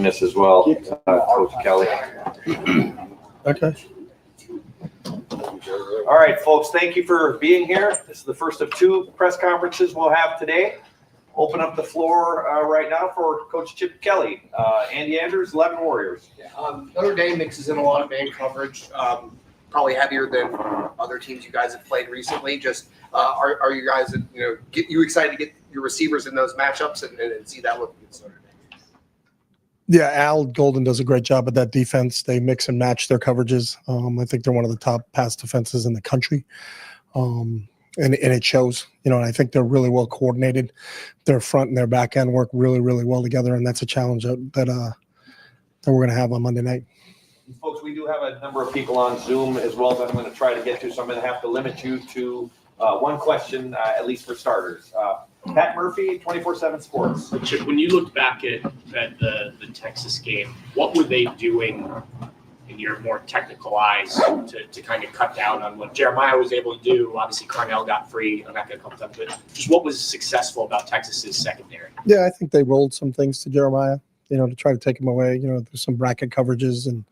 joining us as well, Coach Kelly. Okay. All right, folks, thank you for being here. This is the first of 2 press conferences we'll have today. Open up the floor right now for Coach Chip Kelly. Andy Andrews, 11 Warriors. Notre Dame mixes in a lot of man coverage, probably heavier than other teams you guys have played recently. Just are you guys, get you excited to get your receivers in those matchups and see that look against Notre Dame? Yeah, Al Golden does a great job at that defense. They mix and match their coverages. I think they're one of the top pass defenses in the country. And it shows, and I think they're really well coordinated. Their front and their back end work really, really well together, and that's a challenge that we're going to have on Monday night. Folks, we do have a number of people on Zoom as well that I'm going to try to get to, so I'm going to have to limit you to one question, at least for starters. Pat Murphy, 24/7 Sports. Chip, when you looked back at the Texas game, what were they doing in your more technical eyes to kind of cut down on what Jeremiah was able to do? Obviously, Carnell got free on that a couple times, but just what was successful about Texas's secondary? Yeah, I think they rolled some things to Jeremiah, to try to take him away. There's some bracket coverages and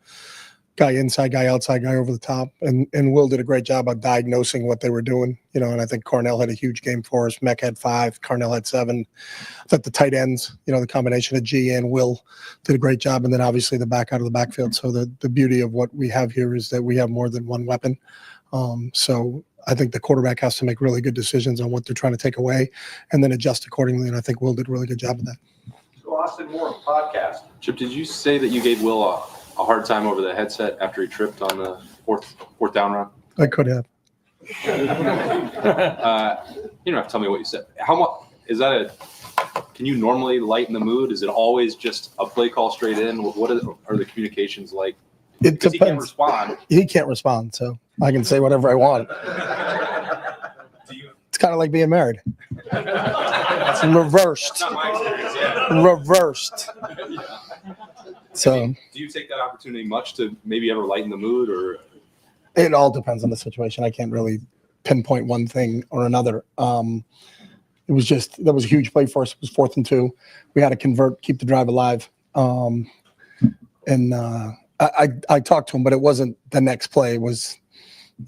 guy inside, guy outside, guy over the top. And Will did a great job of diagnosing what they were doing, and I think Carnell had a huge game for us. Mech had 5, Carnell had 7. I thought the tight ends, the combination of G and Will did a great job. And then obviously the back out of the backfield. So the beauty of what we have here is that we have more than one weapon. So I think the quarterback has to make really good decisions on what they're trying to take away and then adjust accordingly. And I think Will did a really good job of that. So Austin Moore, podcast. Chip, did you say that you gave Will a hard time over the headset after he tripped on the fourth down run? I could have. You don't have to tell me what you said. How much is that? Can you normally lighten the mood? Is it always just a play call straight in? What are the communications like? It depends. He can't respond. He can't respond, so I can say whatever I want. It's kind of like being married. It's reversed. That's not my experience yet. Reversed. So do you take that opportunity much to maybe ever lighten the mood, or? It all depends on the situation. I can't really pinpoint one thing or another. It was just, that was a huge play for us. It was 4th and 2. We had to convert, keep the drive alive. And I talked to him, but it wasn't the next play. It was,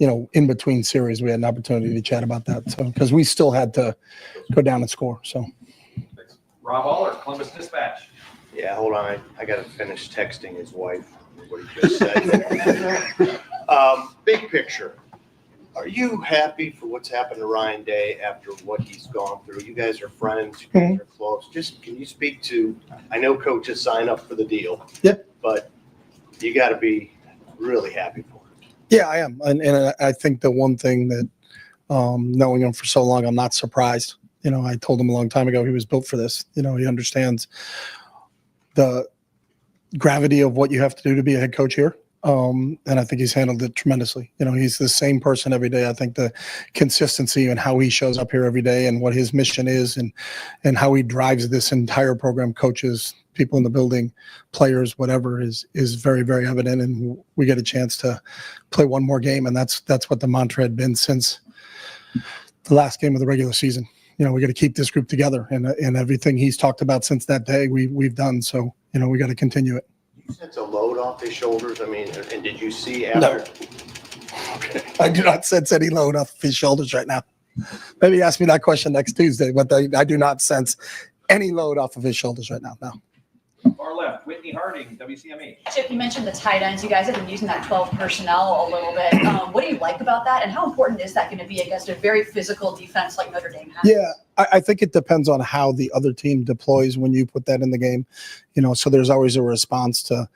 in between series, we had an opportunity to chat about that. So, because we still had to go down and score. So, Rob Aller, Columbus Dispatch. Yeah, hold on. I got to finish texting his wife. What he just said. Big picture. Are you happy for what's happened to Ryan Day after what he's gone through? You guys are friends. You guys are close. Just can you speak to? I know coaches sign up for the deal. Yep. But you got to be really happy for him. Yeah, I am. And I think the one thing that, knowing him for so long, I'm not surprised. I told him a long time ago he was built for this. He understands the gravity of what you have to do to be a head coach here. And I think he's handled it tremendously. He's the same person every day. I think the consistency and how he shows up here every day and what his mission is and how he drives this entire program, coaches, people in the building, players, whatever, is very, very evident. And we get a chance to play one more game. And that's what the mantra had been since the last game of the regular season. We got to keep this group together, and everything he's talked about since that day, we've done. So, we got to continue it. You sense a load off his shoulders. I mean, and did you see after? No. Okay. I do not sense any load off his shoulders right now. Maybe ask me that question next Tuesday, but I do not sense any load off of his shoulders right now. No. Far left, Whitney Harding, WCMH. Chip, you mentioned the tight ends. You guys have been using that 12 personnel a little bit. What do you like about that, and how important is that going to be against a very physical defense like Notre Dame has? Yeah, I think it depends on how the other team deploys when you put that in the game. So there's always a response to,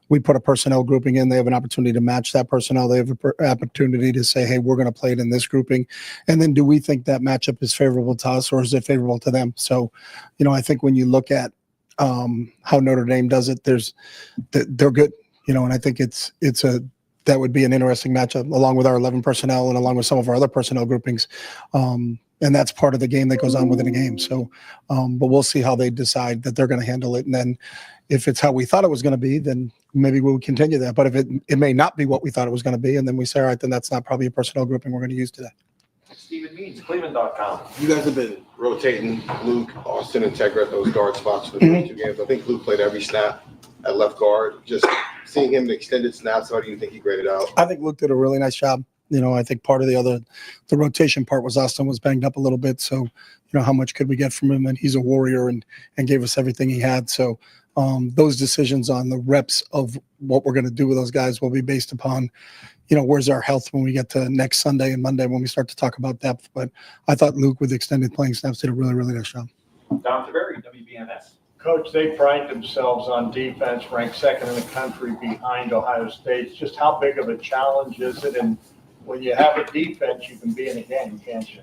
we put a personnel grouping in, they have an opportunity to match that personnel. They have an opportunity to say, hey, we're going to play it in this grouping. And then do we think that matchup is favorable to us or is it favorable to them? So, I think when you look at how Notre Dame does it, they're good, and I think that would be an interesting matchup along with our 11 personnel and along with some of our other personnel groupings. And that's part of the game that goes on within a game. So, but we'll see how they decide that they're going to handle it. And then if it's how we thought it was going to be, then maybe we'll continue that. But if it may not be what we thought it was going to be, and then we say, all right, then that's not probably a personnel grouping we're going to use today. Stephen Means, Cleveland.com. You guys have been rotating Luke, Austin, and Tegra at those guard spots for the first 2 games. I think Luke played every snap at left guard. Just seeing him in extended snaps, how do you think he graded out? I think Luke did a really nice job. I think part of the rotation part was Austin was banged up a little bit. So, how much could we get from him? And he's a warrior and gave us everything he had. So those decisions on the reps of what we're going to do with those guys will be based upon, where's our health when we get to next Sunday and Monday when we start to talk about depth. But I thought Luke with extended playing snaps did a really, really nice job. Dom Taveri, WBMS. Coach, they pride themselves on defense, ranked second in the country behind Ohio State. Just how big of a challenge is it? And when you have a defense, you can be in a game, can't you?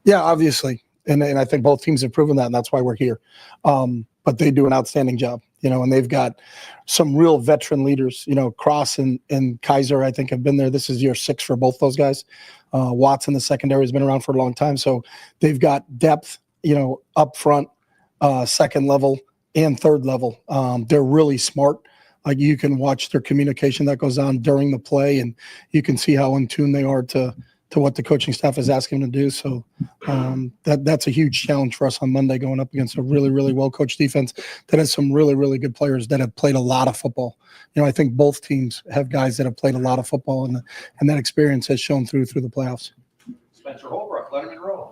Yeah, obviously. And I think both teams have proven that, and that's why we're here. But they do an outstanding job, and they've got some real veteran leaders. Cross and Kaiser, I think, have been there. This is year 6 for both those guys. Watson, the secondary, has been around for a long time. So they've got depth, up front, second level, and third level. They're really smart. Like, you can watch their communication that goes on during the play, and you can see how in tune they are to what the coaching staff is asking them to do. So that's a huge challenge for us on Monday, going up against a really, really well-coached defense that has some really, really good players that have played a lot of football. I think both teams have guys that have played a lot of football, and that experience has shown through the playoffs. Spencer Holbrook, Letterman Row.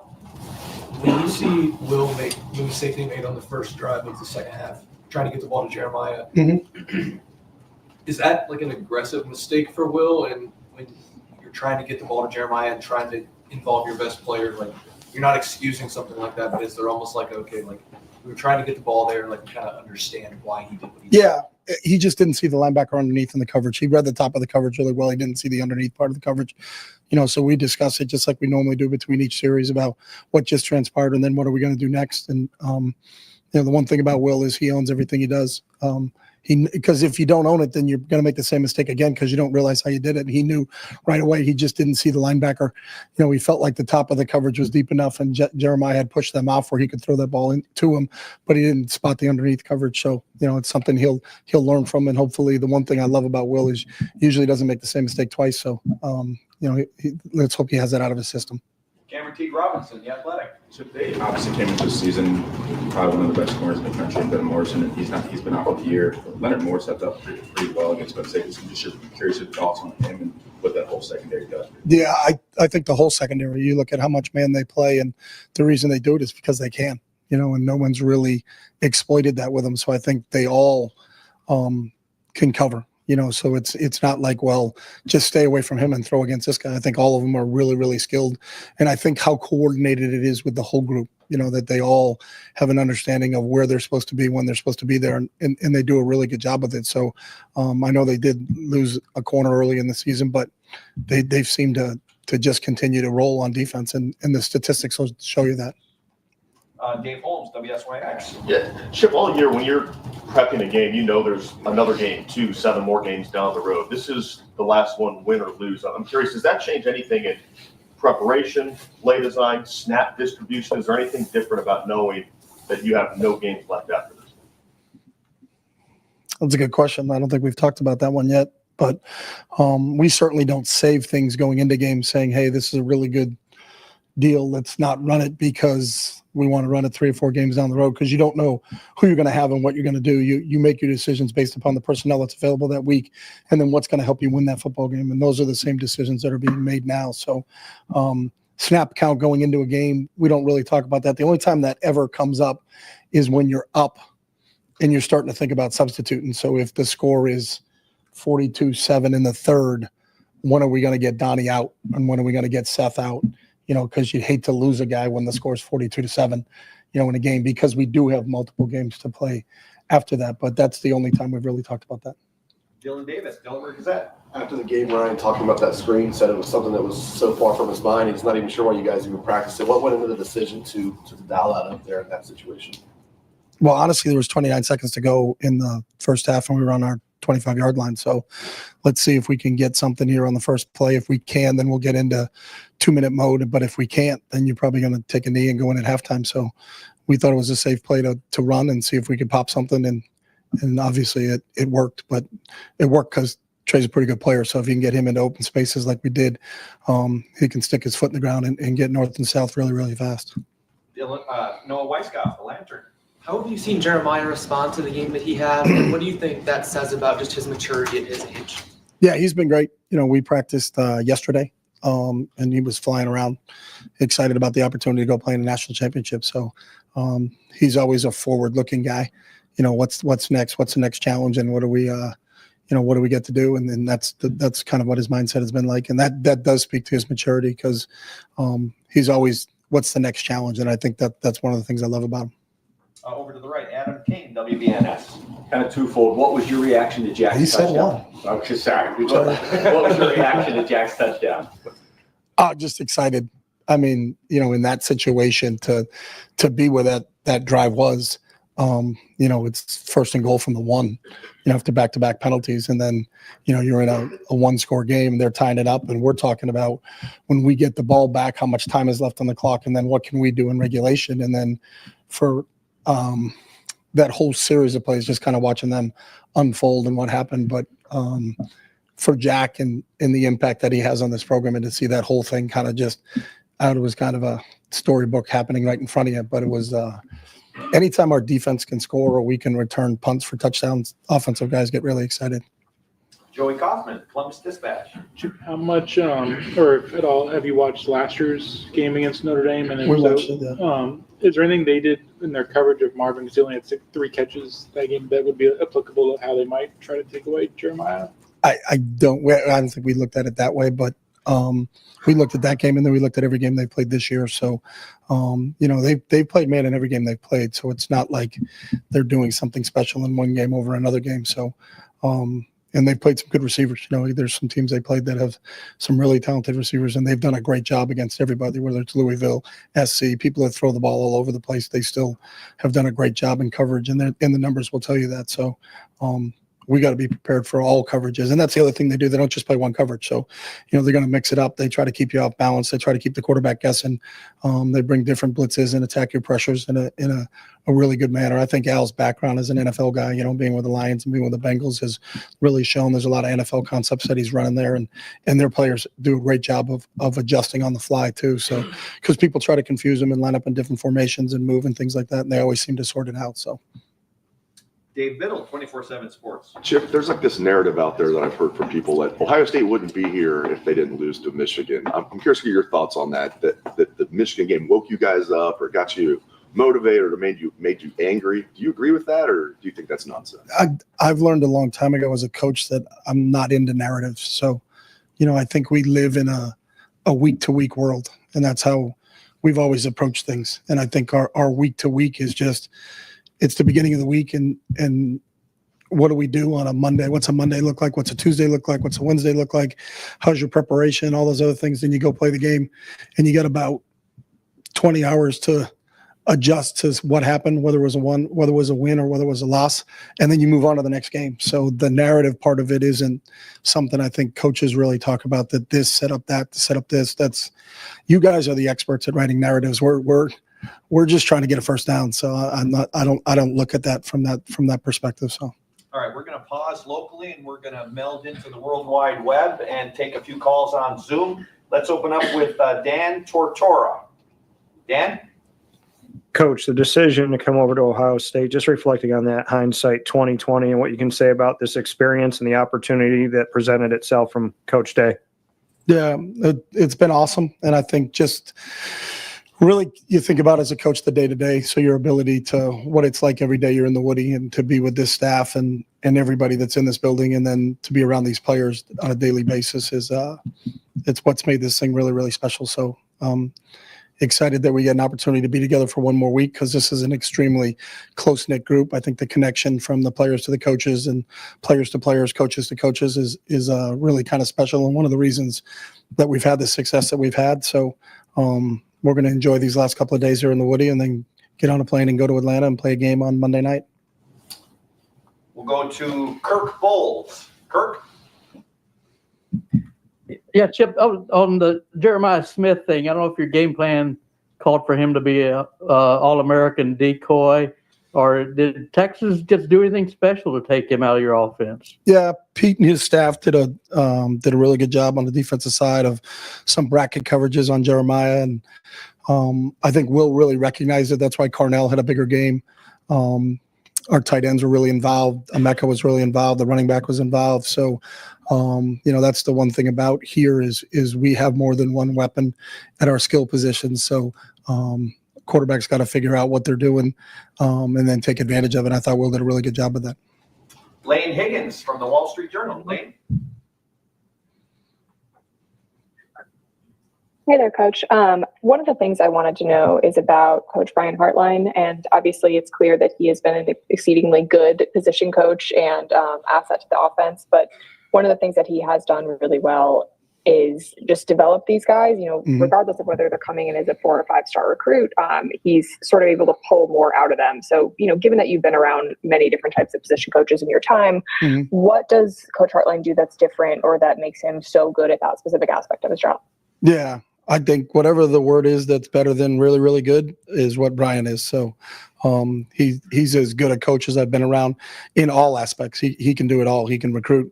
When you see Will make the mistake they made on the first drive of the second half, trying to get the ball to Jeremiah, is that like an aggressive mistake for Will? And when you're trying to get the ball to Jeremiah and trying to involve your best player, like, you're not excusing something like that, but is there almost like, okay, like, we were trying to get the ball there, like, kind of understand why he did what he did? Yeah, he just didn't see the linebacker underneath in the coverage. He read the top of the coverage really well. He didn't see the underneath part of the coverage. So we discuss it just like we normally do between each series about what just transpired and then what are we going to do next. And, the one thing about Will is he owns everything he does. Because if you don't own it, then you're going to make the same mistake again because you don't realize how you did it. And he knew right away. He just didn't see the linebacker. He felt like the top of the coverage was deep enough, and Jeremiah had pushed them off where he could throw that ball into him, but he didn't spot the underneath coverage. So, it's something he'll learn from. And hopefully, the one thing I love about Will is usually doesn't make the same mistake twice. So, let's hope he has that out of his system. Cameron T. Robinson, The Athletic. Chip, they obviously came into the season probably one of the best corners in the country, Ben Morrison, and he's been out for the year. Leonard Moore stepped up pretty well against Penn State. So I'm just curious your thoughts on him and what that whole secondary does. Yeah, I think the whole secondary, you look at how much man they play, and the reason they do it is because they can, and no one's really exploited that with them. So I think they all can cover. So it's not like, well, just stay away from him and throw against this guy. I think all of them are really, really skilled. And I think how coordinated it is with the whole group, that they all have an understanding of where they're supposed to be, when they're supposed to be there, and they do a really good job with it. So I know they did lose a corner early in the season, but they've seemed to just continue to roll on defense, and the statistics will show you that. Dave Holmes, WSYX. Yeah, Chip, all year when you're prepping a game, there's another game, 2, 7 more games down the road. This is the last one, win or lose. I'm curious, does that change anything in preparation, play design, snap distribution? Is there anything different about knowing that you have no games left after this? That's a good question. I don't think we've talked about that one yet, but we certainly don't save things going into games saying, hey, this is a really good deal. Let's not run it because we want to run it 3 or 4 games down the road, because you don't know who you're going to have and what you're going to do. You make your decisions based upon the personnel that's available that week, and then what's going to help you win that football game. And those are the same decisions that are being made now. So snap count going into a game, we don't really talk about that. The only time that ever comes up is when you're up and you're starting to think about substituting. So if the score is 42-7 in the third, when are we going to get Donnie out, and when are we going to get Seth out? Because you'd hate to lose a guy when the score is 42-7, in a game, because we do have multiple games to play after that. But that's the only time we've really talked about that. Dylan Davis, Delaware Gazette. After the game, Ryan talking about that screen said it was something that was so far from his mind. He's not even sure why you guys even practiced it. What went into the decision to dial that up there in that situation? Well, honestly, there was 29 seconds to go in the first half, and we were on our 25-yard line. So let's see if we can get something here on the first play. If we can, then we'll get into 2-minute mode. But if we can't, then you're probably going to take a knee and go in at halftime. So we thought it was a safe play to run and see if we could pop something. And obviously it worked. But it worked because Trey's a pretty good player, so if you can get him into open spaces like we did, he can stick his foot in the ground and get north and south really, really fast. Noah Weisskopf, the Lantern. How have you seen Jeremiah respond to the game that he had? And what do you think that says about just his maturity at his age? Yeah, he's been great. We practiced yesterday, and he was flying around, excited about the opportunity to go play in the national championship. So he's always a forward-looking guy. What's next? What's the next challenge? And what do we what do we get to do? And then that's kind of what his mindset has been like. And that does speak to his maturity because he's always, what's the next challenge? And I think that's one of the things I love about him. Over to the right, Adam Kane, WBNS. Kind of twofold. What was your reaction to Jack's He said touchdown? one. Okay, sorry. What was your reaction to Jack's touchdown? Just excited. I mean, in that situation to be where that drive was, it's first and goal from the 1, after back-to-back penalties. And then, you're in a 1-score game, they're tying it up. And we're talking about when we get the ball back, how much time is left on the clock, and then what can we do in regulation? And then for that whole series of plays, just kind of watching them unfold and what happened. But for Jack and the impact that he has on this program, and to see that whole thing kind of just out, it was kind of a storybook happening right in front of you. But it was anytime our defense can score or we can return punts for touchdowns, offensive guys get really excited. Joey Kaufman, Columbus Dispatch. How much, or if at all, have you watched last year's game against Notre Dame? And We watched it, yeah. Is there anything they did in their coverage of Marvin, because he only had 3 catches that game, that would be applicable to how they might try to take away Jeremiah? I don't think we looked at it that way, but we looked at that game and then we looked at every game they played this year. So, they've played man in every game they've played. So it's not like they're doing something special in one game over another game. So, and they've played some good receivers. There's some teams they played that have some really talented receivers, and they've done a great job against everybody, whether it's Louisville, SC, people that throw the ball all over the place. They still have done a great job in coverage, and the numbers will tell you that. So we got to be prepared for all coverages. And that's the other thing they do. They don't just play one coverage. So, they're going to mix it up. They try to keep you off balance. They try to keep the quarterback guessing. They bring different blitzes and attack your pressures in a really good manner. I think Al's background as an NFL guy, being with the Lions and being with the Bengals has really shown there's a lot of NFL concepts that he's running there. And their players do a great job of adjusting on the fly too. So, because people try to confuse them and line up in different formations and move and things like that. And they always seem to sort it out. So. Dave Biddle, 24/7 Sports. Chip, there's like this narrative out there that I've heard from people that Ohio State wouldn't be here if they didn't lose to Michigan. I'm curious to get your thoughts on that the Michigan game woke you guys up or got you motivated or made you angry. Do you agree with that, or do you think that's nonsense? I've learned a long time ago as a coach that I'm not into narratives. So, I think we live in a week-to-week world, and that's how we've always approached things. And I think our week-to-week is just – it's the beginning of the week, and what do we do on a Monday? What's a Monday look like? What's a Tuesday look like? What's a Wednesday look like? How's your preparation? All those other things. Then you go play the game, and you got about 20 hours to adjust to what happened, whether it was a win or whether it was a loss, and then you move on to the next game. So the narrative part of it isn't something I think coaches really talk about, that this set up that, set up this. That's, you guys are the experts at writing narratives. We're just trying to get a first down. So I don't look at that from that perspective. So. All right, we're going to pause locally and we're going to meld into the World Wide Web and take a few calls on Zoom. Let's open up with Dan Tortora. Dan? Coach, the decision to come over to Ohio State, just reflecting on that hindsight 2020 and what you can say about this experience and the opportunity that presented itself from Coach Day. Yeah, it's been awesome. And I think just really you think about as a coach the day-to-day, so your ability to what it's like every day you're in the Woody and to be with this staff and everybody that's in this building, and then to be around these players on a daily basis is it's what's made this thing really, really special. So excited that we get an opportunity to be together for one more week, because this is an extremely close-knit group. I think the connection from the players to the coaches and players to players, coaches to coaches is really kind of special, and one of the reasons that we've had the success that we've had. So we're going to enjoy these last couple of days here in the Woody and then get on a plane and go to Atlanta and play a game on Monday night. We'll go to Kirk Bowles. Kirk? Yeah, Chip, on the Jeremiah Smith thing, I don't know if your game plan called for him to be a All-American decoy. Or did Texas just do anything special to take him out of your offense? Yeah, Pete and his staff did a really good job on the defensive side of some bracket coverages on Jeremiah, and I think Will really recognized it. That's why Carnell had a bigger game. Our tight ends were really involved. Emeka was really involved. The running back was involved. So, that's the one thing about here is we have more than one weapon at our skill positions. So, quarterback's got to figure out what they're doing and then take advantage of it. I thought Will did a really good job with that. Lane Higgins from the Wall Street Journal. Lane. Hey there, Coach. One of the things I wanted to know is about Coach Brian Hartline, and obviously it's clear that he has been an exceedingly good position coach and asset to the offense, but one of the things that he has done really well is just develop these guys, regardless of whether they're coming in as a 4 or 5 star recruit, he's sort of able to pull more out of them. So, given that you've been around many different types of position coaches in your time, what does Coach Hartline do that's different or that makes him so good at that specific aspect of his job? Yeah, I think whatever the word is that's better than really, really good is what Brian is. So he's as good a coach as I've been around in all aspects. He can do it all. He can recruit.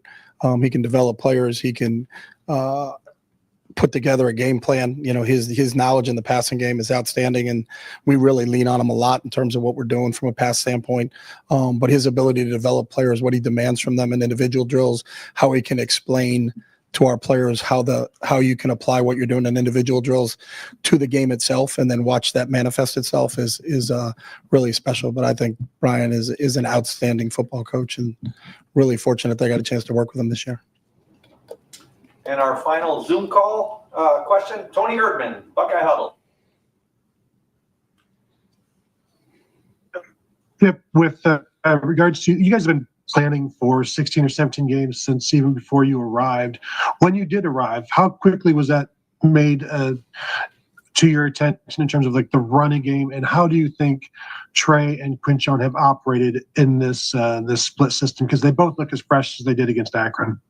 He can develop players. He can put together a game plan. His knowledge in the passing game is outstanding, and we really lean on him a lot in terms of what we're doing from a pass standpoint. But his ability to develop players, what he demands from them in individual drills, how he can explain to our players how you can apply what you're doing in individual drills to the game itself, and then watch that manifest itself is really special. But I think Brian is an outstanding football coach, and really fortunate that I got a chance to work with him this year. And our final Zoom call question, Tony Erdman, Buckeye Huddle. Yep, with regards to, you guys have been planning for 16 or 17 games since even before you arrived. When you did arrive, how quickly was that made to your attention in terms of like the running game, and how do you think Trey and Quinchon have operated in this split system? Because they both look as fresh as they did against Akron.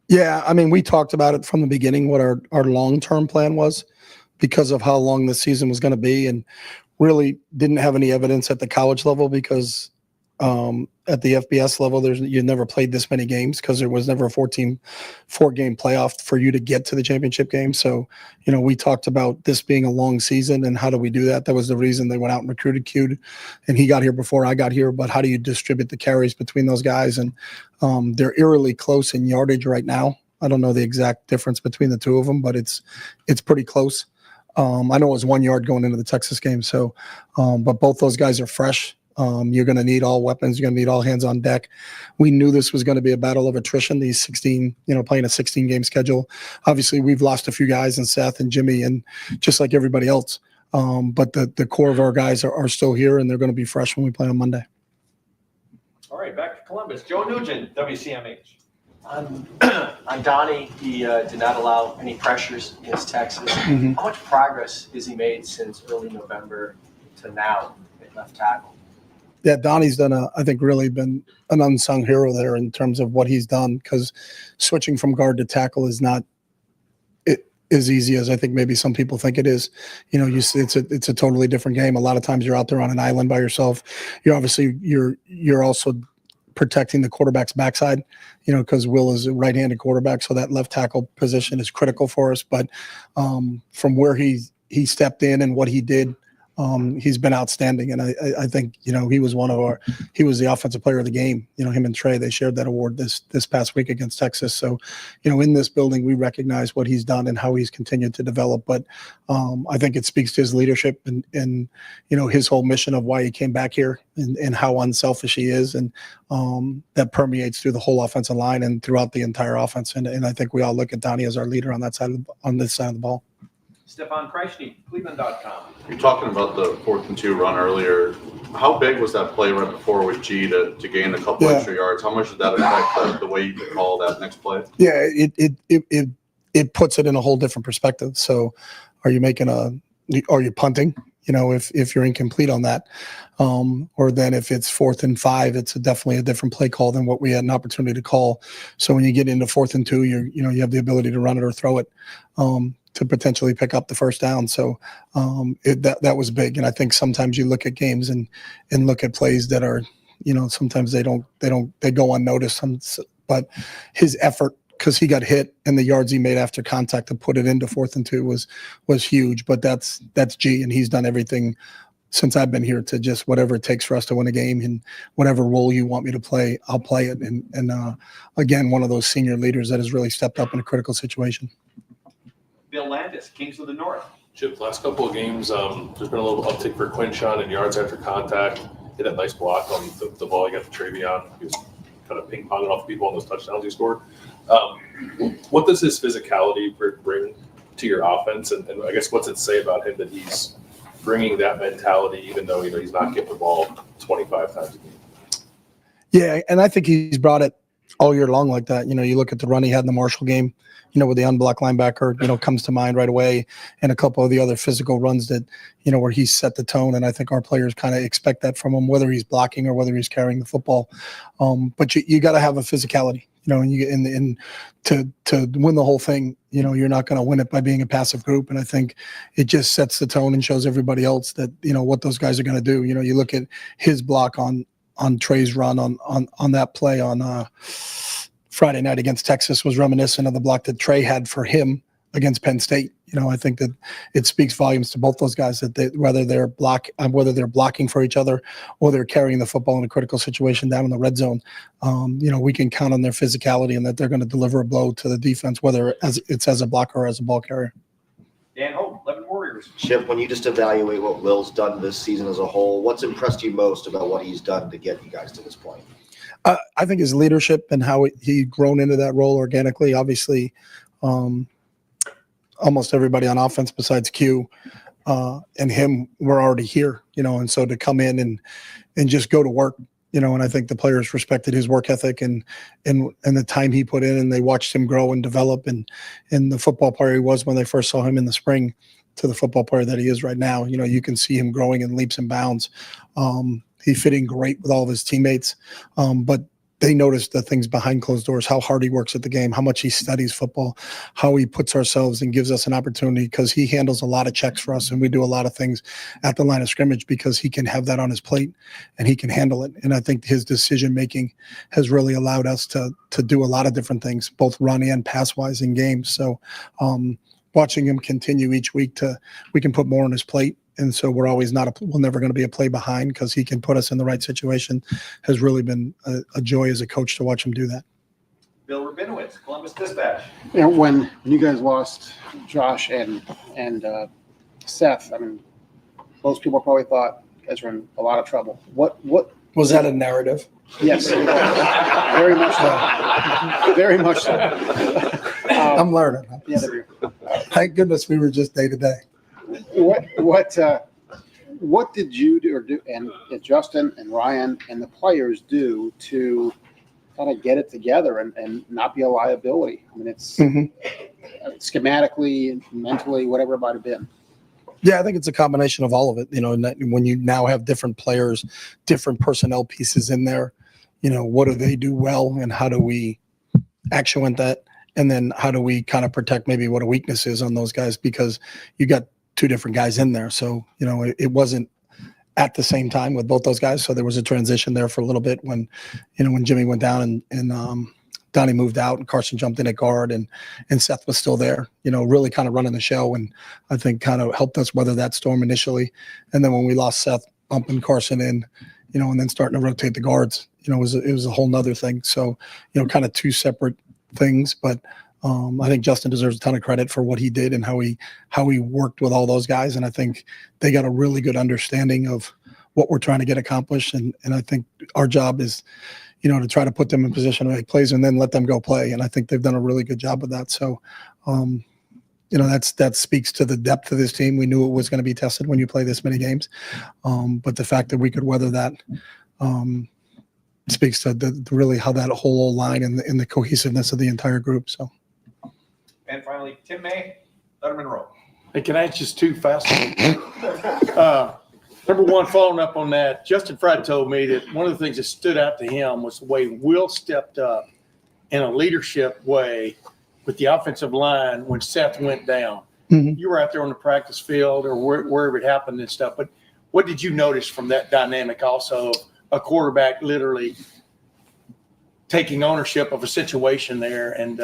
Yeah, we talked about it from the beginning, what our long-term plan was because of how long the season was going to be, and really didn't have any evidence at the college level because at the FBS level, you never played this many games because there was never a 4-game playoff for you to get to the championship game. So, we talked about this being a long season and how do we do that? That was the reason they went out and recruited Cute, and he got here before I got here. But how do you distribute the carries between those guys? And they're eerily close in yardage right now. I don't know the exact difference between the two of them, but it's pretty close. I know it was 1 yard going into the Texas game. So, but both those guys are fresh. You're going to need all weapons. You're going to need all hands on deck. We knew this was going to be a battle of attrition. These 16, playing a 16-game schedule. Obviously, we've lost a few guys in Seth and Jimmy, and just like everybody else. But the core of our guys are still here, and they're going to be fresh when we play on Monday. All right, back to Columbus. Joe Nugent, WCMH. On Donnie, he did not allow any pressures against Texas. Mm-hmm. How much progress has he made since early November to now at left tackle? Yeah, Donnie's done I think really been an unsung hero there in terms of what he's done, because switching from guard to tackle is not as easy as I think maybe some people think it is. It's a totally different game. A lot of times you're out there on an island by yourself. You're also protecting the quarterback's backside, because Will is a right-handed quarterback, so that left tackle position is critical for us. But from where he stepped in and what he did, he's been outstanding, and I think he was he was the offensive player of the game. Him and Trey, they shared that award this past week against Texas. So in this building we recognize what he's done and how he's continued to develop. But I think it speaks to his leadership and his whole mission of why he came back here and how unselfish he is, and that permeates through the whole offensive line and throughout the entire offense. And I think we all look at Donnie as our leader on this side of the ball. Stefan Kreisny, Cleveland.com. You're talking about the 4th and 2 run earlier. How big was that play right before with G to gain a couple extra yards? How much did that affect the way you could call that next play? Yeah, it puts it in a whole different perspective. So are you punting? if you're incomplete on that. Or then if it's 4th and 5, it's definitely a different play call than what we had an opportunity to call. So when you get into 4th and 2, you have the ability to run it or throw it to potentially pick up the first down. So that was big. And I think sometimes you look at games and look at plays that are, sometimes they go unnoticed. But his effort, because he got hit and the yards he made after contact to put it into 4th and 2 was huge. But that's G, and he's done everything since I've been here to just whatever it takes for us to win a game, and whatever role you want me to play, I'll play it. And again, one of those senior leaders that has really stepped up in a critical situation. Bill Landis, Kings of the North. Chip, last couple of games, there's been a little uptick for Quinshon and yards after contact. Hit that nice block on the ball he got to Travion. He was kind of ping-ponging off people on those touchdowns he scored. What does his physicality bring to your offense? And I guess what's it say about him that he's bringing that mentality, even though he's not getting the ball 25 times a game? Yeah, and I think he's brought it all year long like that. You look at the run he had in the Marshall game, with the unblocked linebacker, comes to mind right away, and a couple of the other physical runs that, where he set the tone. And I think our players kind of expect that from him, whether he's blocking or whether he's carrying the football. But you got to have a physicality, and to win the whole thing, you're not going to win it by being a passive group. And I think it just sets the tone and shows everybody else that, what those guys are going to do. You look at his block on Trey's run on that play on Friday night against Texas was reminiscent of the block that Trey had for him against Penn State. I think that it speaks volumes to both those guys that whether they're blocking for each other or they're carrying the football in a critical situation down in the red zone. We can count on their physicality and that they're going to deliver a blow to the defense, whether it's as a blocker or as a ball carrier. Dan Hope, 11 Warriors. Chip, when you just evaluate what Will's done this season as a whole, what's impressed you most about what he's done to get you guys to this point? I think his leadership and how he grown into that role organically. Obviously, almost everybody on offense besides Q and him were already here, and so to come in and just go to work, and I think the players respected his work ethic and the time he put in, and they watched him grow and develop and the football player he was when they first saw him in the spring to the football player that he is right now. You can see him growing in leaps and bounds. He fit in great with all of his teammates, but they noticed the things behind closed doors, how hard he works at the game, how much he studies football, how he puts ourselves and gives us an opportunity, because he handles a lot of checks for us and we do a lot of things at the line of scrimmage because he can have that on his plate and he can handle it. And I think his decision making has really allowed us to do a lot of different things, both run and pass wise in games. So watching him continue each week we can put more on his plate. And so we're never going to be a play behind because he can put us in the right situation. Has really been a joy as a coach to watch him do that. Bill Rabinowitz, Columbus Dispatch. When you guys lost Josh and Seth, most people probably thought you guys were in a lot of trouble. What was that a narrative? Yes, very much so. Very much so. I'm learning. Yeah, there you go. Thank goodness we were just day to day. What did you do, and Justin and Ryan and the players do to kind of get it together and not be a liability? It's schematically, mentally, whatever it might have been. Yeah, I think it's a combination of all of it. When you now have different players, different personnel pieces in there, what do they do well and how do we actuate that? And then how do we kind of protect maybe what a weakness is on those guys, because you got two different guys in there. So, it wasn't at the same time with both those guys. So there was a transition there for a little bit when Jimmy went down and Donnie moved out and Carson jumped in at guard and Seth was still there, really kind of running the show. And I think kind of helped us weather that storm initially. And then when we lost Seth, bumping Carson in, and then starting to rotate the guards, it was a whole nother thing. So, kind of two separate things, but I think Justin deserves a ton of credit for what he did and how he worked with all those guys. And I think they got a really good understanding of what we're trying to get accomplished. And I think our job is, to try to put them in position to make plays and then let them go play. And I think they've done a really good job of that. So, that speaks to the depth of this team. We knew it was going to be tested when you play this many games. But the fact that we could weather that, speaks to really how that whole line and the cohesiveness of the entire group. So. And finally, Tim May, Letterman Row. Hey, can I ask just two fast ones? Number one, following up on that, Justin Fried told me that one of the things that stood out to him was the way Will stepped up in a leadership way with the offensive line when Seth went down. Mhm. You were out there on the practice field or wherever it happened and stuff, but what did you notice from that dynamic also, a quarterback literally taking ownership of a situation there and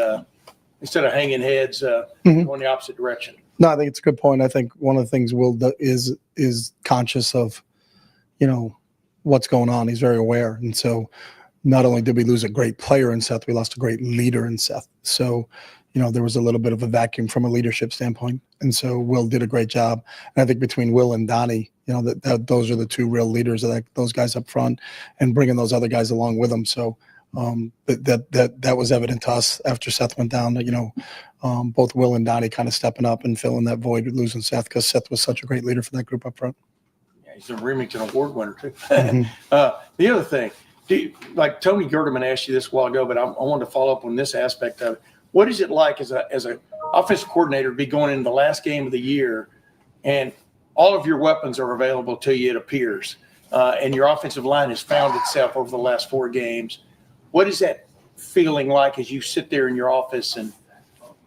instead of hanging heads, Mhm. going the opposite direction? No, I think it's a good point. I think one of the things Will is conscious of, what's going on. He's very aware. And so not only did we lose a great player in Seth, we lost a great leader in Seth. So, there was a little bit of a vacuum from a leadership standpoint. And so Will did a great job. And I think between Will and Donnie, that those are the two real leaders, those guys up front and bringing those other guys along with them. So that was evident to us after Seth went down, both Will and Donnie kind of stepping up and filling that void with losing Seth because Seth was such a great leader for that group up front. Yeah, he's a Remington Award winner too. Mhm. The other thing, like Tony Gerdeman asked you this a while ago, but I wanted to follow up on this aspect of it. What is it like as a offensive coordinator to be going into the last game of the year and all of your weapons are available to you, it appears, and your offensive line has found itself over the last 4 games? What is that feeling like as you sit there in your office and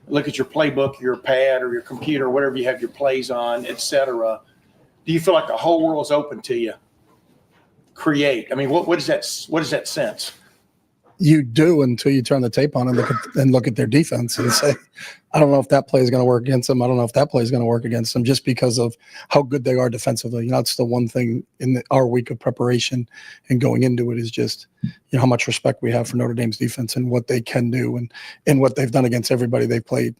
look at your playbook, your pad or your computer, whatever you have your plays on, et cetera? Do you feel like the whole world's open to you? Create. I mean, what is that sense? You do until you turn the tape on and look at their defense and say, I don't know if that play is going to work against them. I don't know if that play is going to work against them just because of how good they are defensively. It's the one thing in our week of preparation and going into it is just, how much respect we have for Notre Dame's defense and what they can do and what they've done against everybody they've played.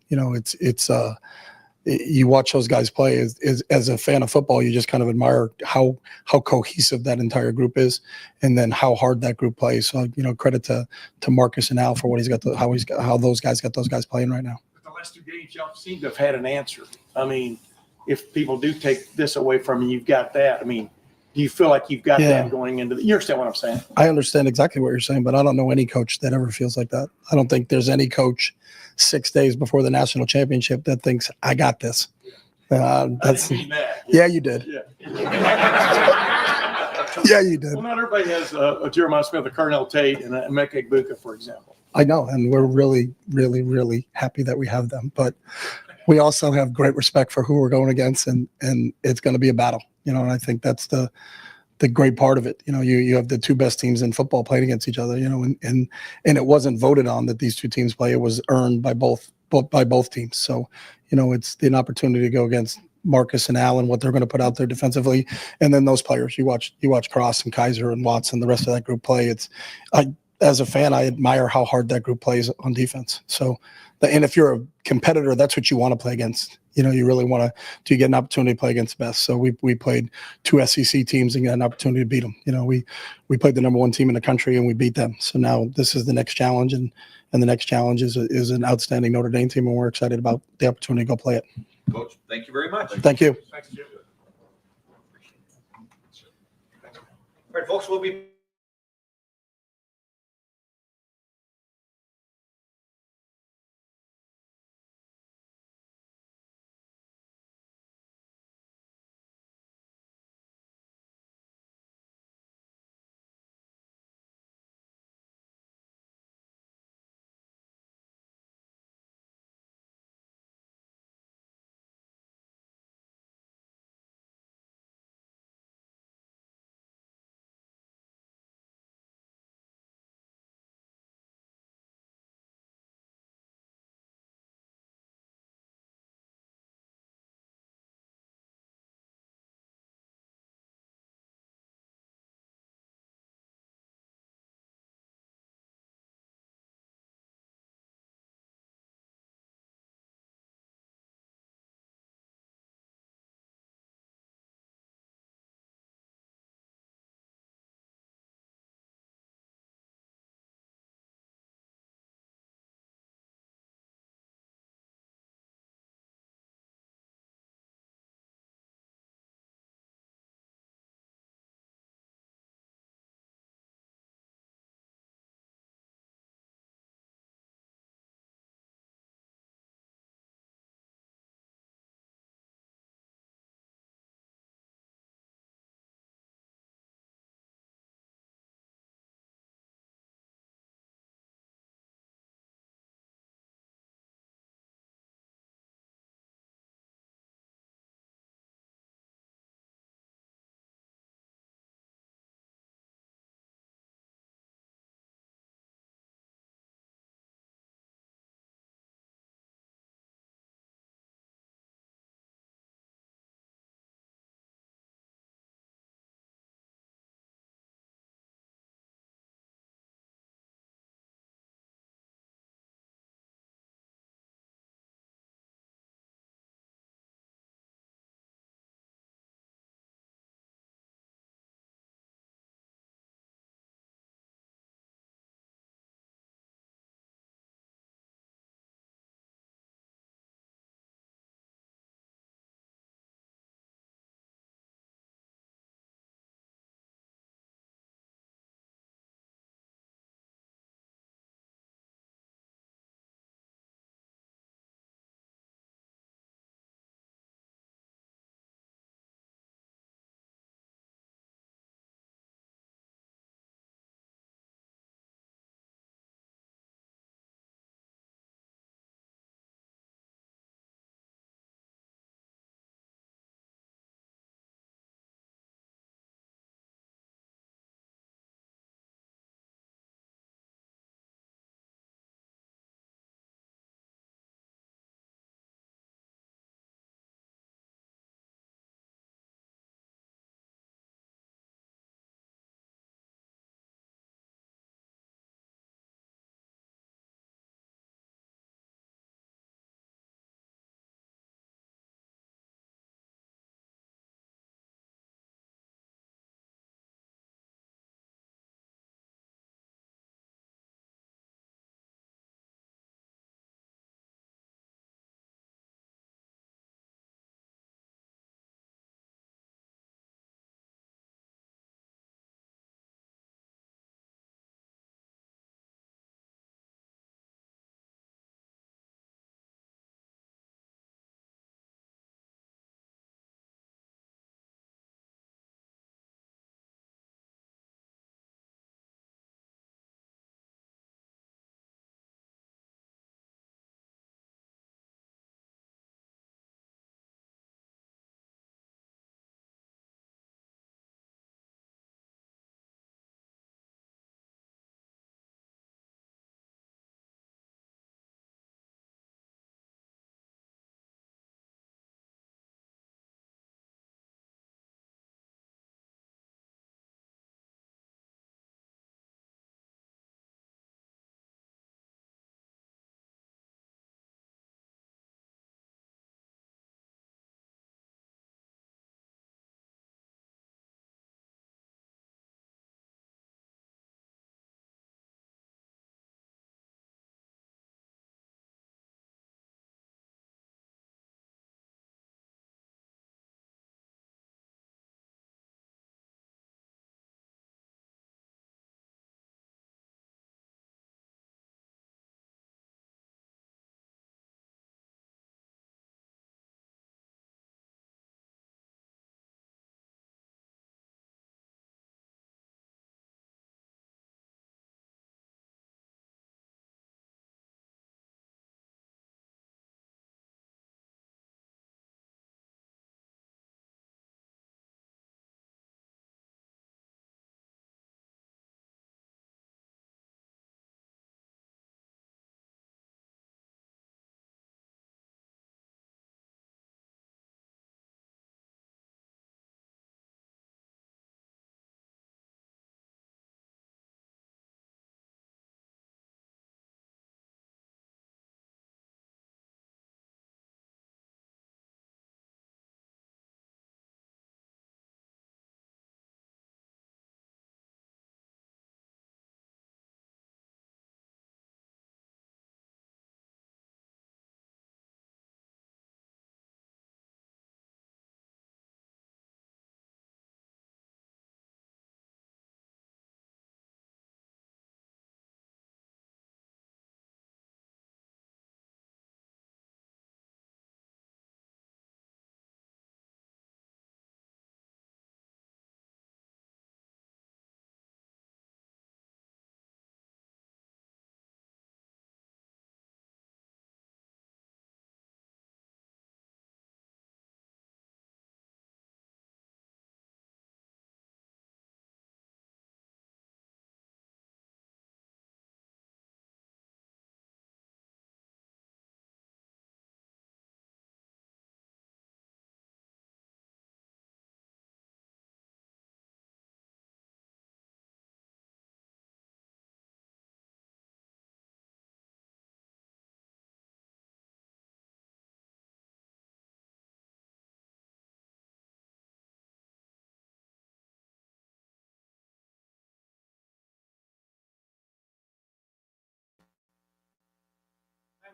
You watch those guys play as a fan of football, you just kind of admire how cohesive that entire group is and then how hard that group plays. So, credit to Marcus and Al for what how those guys got those guys playing right now. The last 2 games, y'all seem to have had an answer. I mean, if people do take this away from you, you've got that. I mean, do you feel like you've got that going into you understand what I'm saying? I understand exactly what you're saying, but I don't know any coach that ever feels like that. I don't think there's any coach 6 days before the national championship that thinks I got this. That's yeah, you did. Yeah. Yeah, you did. Well, not everybody has a Jeremiah Smith, a Carnell Tate, and a Emeka Egbuka, for example. I know, and we're really, really, really happy that we have them. But we also have great respect for who we're going against, and it's going to be a battle. And I think that's the great part of it. You have the 2 best teams in football playing against each other. And it wasn't voted on that these 2 teams play. It was earned by both teams. So, it's an opportunity to go against Marcus and Allen, what they're going to put out there defensively, and then those players. You watch Cross and Kaiser and Watson, the rest of that group play. As a fan, I admire how hard that group plays on defense. So, and if you're a competitor, that's what you want to play against. You really want to get an opportunity to play against the best. So we played 2 SEC teams and got an opportunity to beat them. We played the number 1 team in the country and we beat them. So now this is the next challenge, and the next challenge is an outstanding Notre Dame team, and we're excited about the opportunity to go play it. Coach, thank you very much. Thank you. Thanks, Jim. All right, folks, we'll be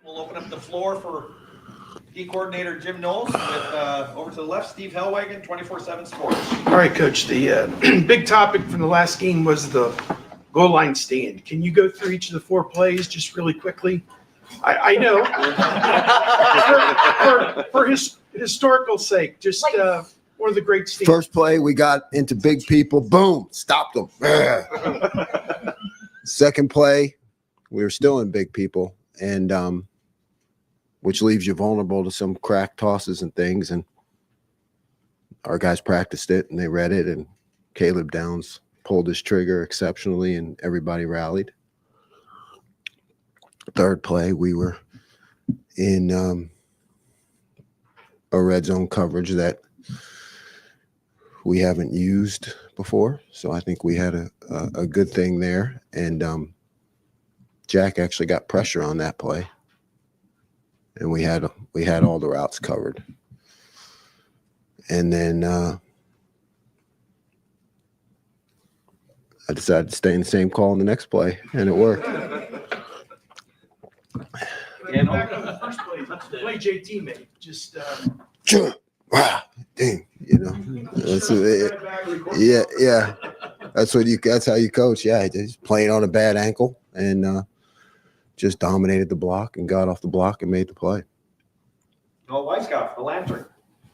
We'll open up the floor for D coordinator Jim Knowles with over to the left, Steve Hellwagon, 24/7 Sports. All right, Coach. The big topic from the last game was the goal line stand. Can you go through each of the 4 plays just really quickly? I know for historical sake, just one of the great stands. First play, we got into big people. Boom, stopped them. Second play, we were still in big people, and which leaves you vulnerable to some crack tosses and things. And our guys practiced it, and they read it, and Caleb Downs pulled his trigger exceptionally, and everybody rallied. Third play, we were in a red zone coverage that we haven't used before. So I think we had a good thing there. And Jack actually got pressure on that play. And we had all the routes covered. And then I decided to stay in the same call in the next play, and it worked. First play JT made. Just wow, dang, that's yeah. That's how you coach. Yeah, just playing on a bad ankle and just dominated the block and got off the block and made the play. Noel Weisskopf, the Lantern.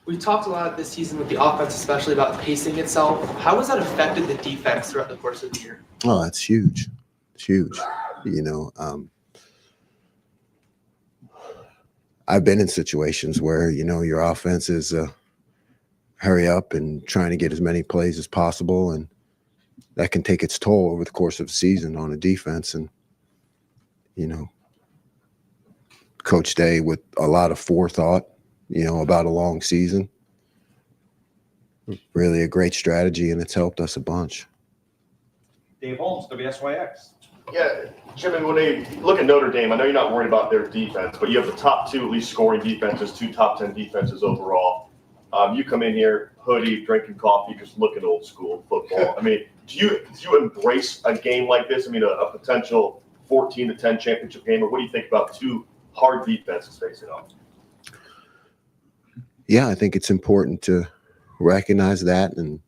We talked a lot this season with the offense, especially about pacing itself. How has that affected the defense throughout the course of the year? Oh, that's huge. It's huge. I've been in situations where, your offense is hurry up and trying to get as many plays as possible. And that can take its toll over the course of a season on a defense. And, Coach Day with a lot of forethought, about a long season. Really a great strategy, and it's helped us a bunch. Dave Holmes, WSYX. Yeah, Jimmy, when they look at Notre Dame, I know you're not worried about their defense, but you have the top 2 at least scoring defenses, 2 top 10 defenses overall. You come in here, hoodie, drinking coffee, just looking old school football. I mean, do you embrace a game like this? I mean, a potential 14-10 championship game, or what do you think about 2 hard defenses facing off? Yeah, I think it's important to recognize that, and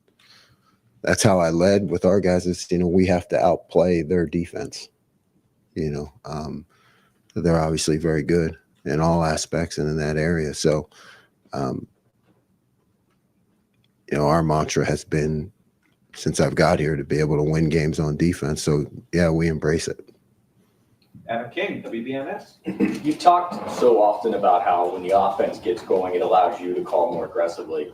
that's how I led with our guys is, we have to outplay their defense. They're obviously very good in all aspects and in that area. So, our mantra has been, since I've got here, to be able to win games on defense. So, yeah, we embrace it. Adam King, WBMS. You've talked so often about how when the offense gets going, it allows you to call more aggressively.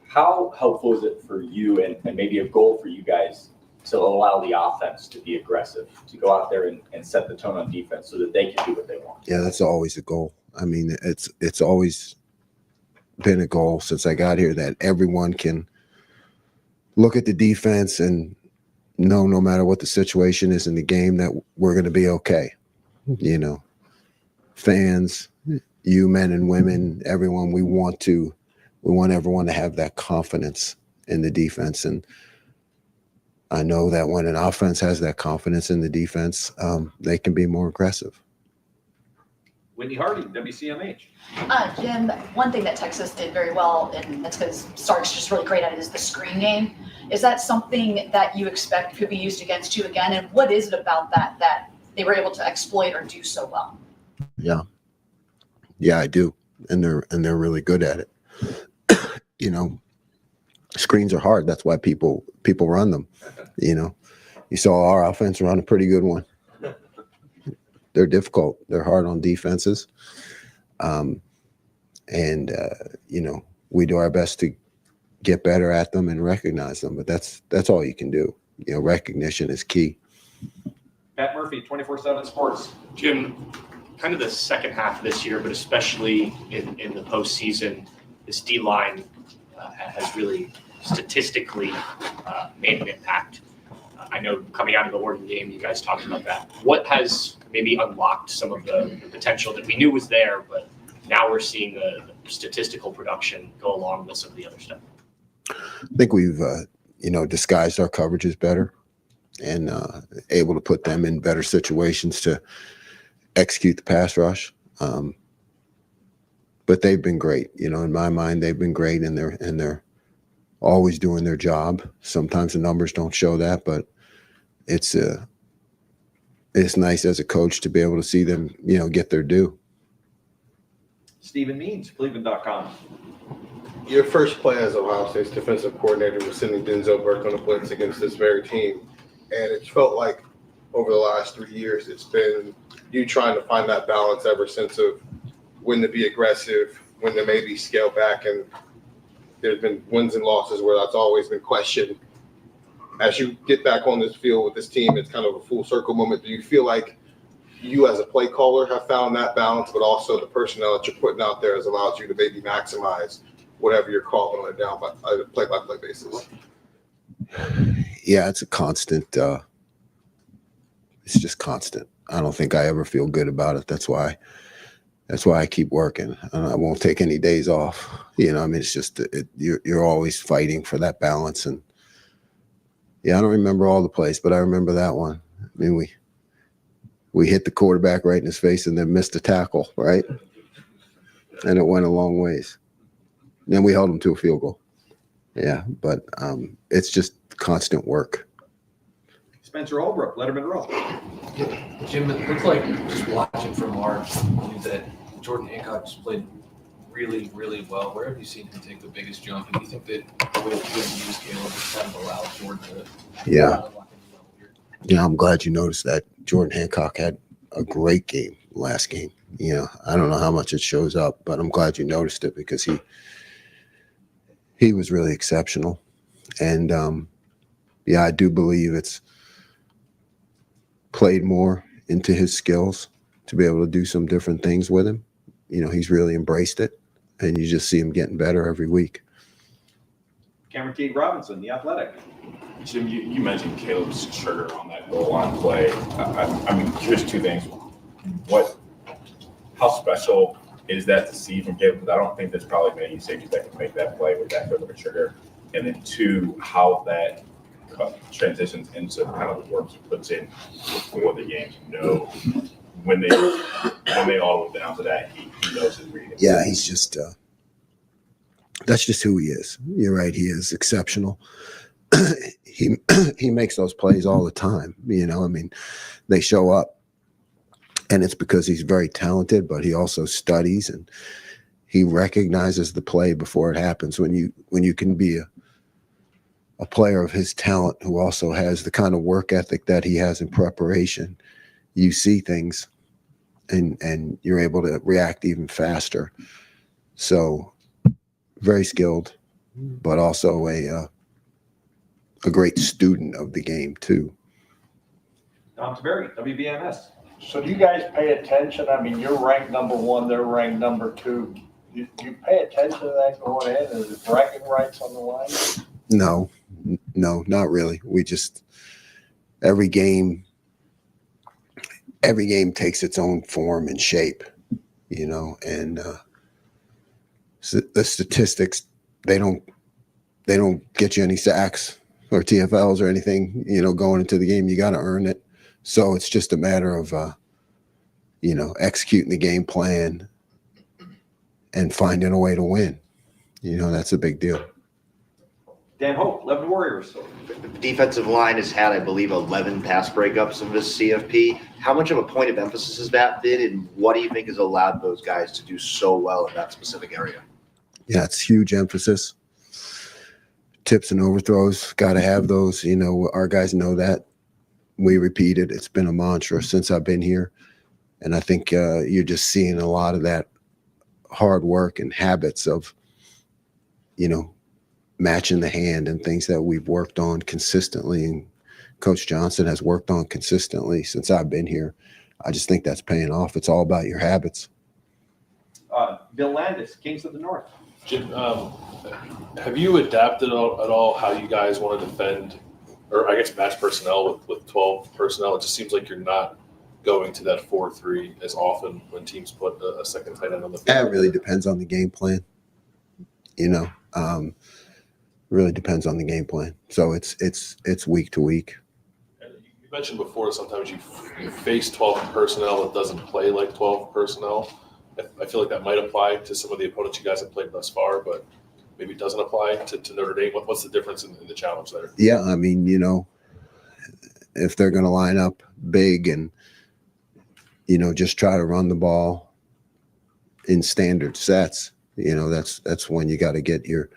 How helpful is it for you and maybe a goal for you guys to allow the offense to be aggressive, to go out there and set the tone on defense so that they can do what they want? Yeah, that's always a goal. I mean, it's always been a goal since I got here that everyone can look at the defense and know no matter what the situation is in the game that we're going to be okay. Fans, you men and women, everyone, we want everyone to have that confidence in the defense. And I know that when an offense has that confidence in the defense, they can be more aggressive. Wendy Hardy, WCMH. Jim, one thing that Texas did very well, and that's because Sark's just really great at it, is the screen game. Is that something that you expect could be used against you again? And what is it about that they were able to exploit or do so well? Yeah, I do. And they're really good at it. Screens are hard. That's why people run them. You saw our offense run a pretty good one. They're difficult. They're hard on defenses. We do our best to get better at them and recognize them, but that's all you can do. Recognition is key. Pat Murphy, 24/7 Sports. Jim, kind of the second half of this year, but especially in the postseason, this D-line has really statistically made an impact. I know coming out of the Oregon game, you guys talked about that. What has maybe unlocked some of the potential that we knew was there, but now we're seeing the statistical production go along with some of the other stuff? I think we've, disguised our coverages better and able to put them in better situations to execute the pass rush. But they've been great. You know, in my mind, they've been great, and they're always doing their job. Sometimes the numbers don't show that, but it's nice as a coach to be able to see them, you know, get their due. Stephen Means, Cleveland.com. Your first play as Ohio State's defensive coordinator was sending Denzel Burke on a blitz against this very team. And it felt like over the last 3 years, it's been you trying to find that balance ever since of when to be aggressive, when to maybe scale back. And there's been wins and losses where that's always been questioned. As you get back on this field with this team, it's kind of a full circle moment. Do you feel like you as a play caller have found that balance, but also the personnel that you're putting out there has allowed you to maybe maximize whatever you're calling on a play-by-play basis? Yeah, it's a constant. It's just constant. I don't think I ever feel good about it. That's why I keep working, and I won't take any days off. You know, I mean, it's just you're always fighting for that balance. And yeah, I don't remember all the plays, but I remember that one. I mean, we hit the quarterback right in his face and then missed a tackle, right? And it went a long ways. Then we held him to a field goal. Yeah, but it's just constant work. Spencer Holbrook, Letterman Row. Jim, it looks like just watching from March that Jordan Hancock just played really, really well. Where have you seen him take the biggest jump? And do you think that the way that you have used Caleb has kind of allowed Jordan to Yeah, I'm glad you noticed that. Jordan Hancock had a great game last game. You know, I don't know how much it shows up, but I'm glad you noticed it because he was really exceptional. And yeah, I do believe it's played more into his skills to be able to do some different things with him. You know, he's really embraced it, and you just see him getting better every week. Cameron Teague Robinson, The Athletic. Jim, you mentioned Caleb's trigger on that goal line play. I mean, here's two things. How special is that to see from Caleb? Because I don't think there's probably many safeties that can make that play with that good of a trigger. And then two, how that transitions into kind of the work he puts in before the game. You know, when they all went down to that, he knows his reading. Yeah, he's just that's just who he is. You're right, he is exceptional. He makes those plays all the time. You know, I mean, they show up, and it's because he's very talented, but he also studies and he recognizes the play before it happens. When you can be a player of his talent who also has the kind of work ethic that he has in preparation, you see things and you're able to react even faster. So very skilled, but also a great student of the game too. Tom Taveri, WBMS. So do you guys pay attention? I mean, you're ranked number one, they're ranked number two. Do you pay attention to that going in? Is it bragging rights on the line? No, not really. We just every game takes its own form and shape, you know, and the statistics, they don't get you any sacks or TFLs or anything, you know, going into the game. You got to earn it. So it's just a matter of, you know, executing the game plan and finding a way to win. You know, that's a big deal. Dan Hope, Lebanon Warriors. The defensive line has had, I believe, 11 pass breakups of this CFP. How much of a point of emphasis has that been, and what do you think has allowed those guys to do so well in that specific area? Yeah, it's huge emphasis. Tips and overthrows, got to have those. You know, our guys know that. We repeat it. It's been a mantra since I've been here. And I think you're just seeing a lot of that hard work and habits of, you know, matching the hand and things that we've worked on consistently. And Coach Johnson has worked on consistently since I've been here. I just think that's paying off. It's all about your habits. Bill Landis, Kings of the North. Jim, have you adapted at all how you guys want to defend, or I guess match personnel with 12 personnel? It just seems like you're not going to that 4-3 as often when teams put a second tight end on the field. It really depends on the game plan. You know, really depends on the game plan. So it's week to week. mentioned before sometimes you face 12 personnel that doesn't play like 12 personnel. I feel like that might apply to some of the opponents you guys have played thus far, but maybe it doesn't apply to Notre Dame. What's the difference in the challenge there? Yeah, I mean, if they're going to line up big and, just try to run the ball in standard sets, that's when you got to get you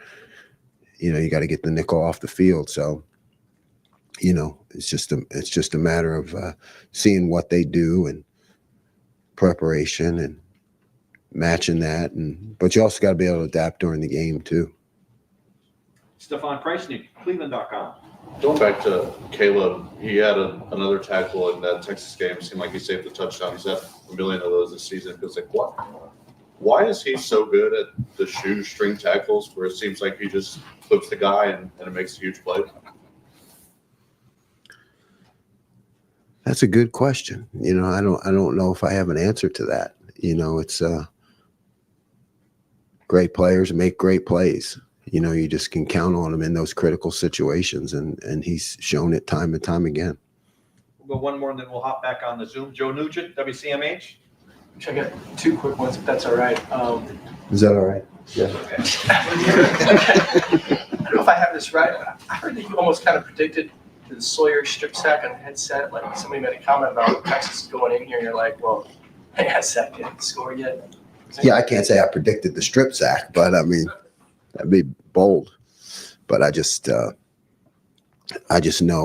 got to get the nickel off the field. So, it's just a matter of seeing what they do and preparation and matching that. But you also got to be able to adapt during the game too. Stefan Kreisnick, Cleveland.com. Going back to Caleb, he had another tackle in that Texas game. It seemed like he saved the touchdown. He's had a million of those this season. It feels like, what? Why is he so good at the shoestring tackles where it seems like he just flips the guy and it makes a huge play? That's a good question. I don't know if I have an answer to that. It's great players make great plays. You just can count on him in those critical situations, and he's shown it time and time again. We'll go one more, and then we'll hop back on the Zoom. Joe Nugent, WCMH. I got two quick ones, if that's all right. Is that all right? Yeah. Okay. I don't know if I have this right. I heard that you almost kind of predicted the Sawyer strip sack on the headset. Like somebody made a comment about Texas going in here, and you're like, well, hey, Sack didn't score yet. Yeah, I can't say I predicted the strip sack, but I mean, that'd be bold. But I just know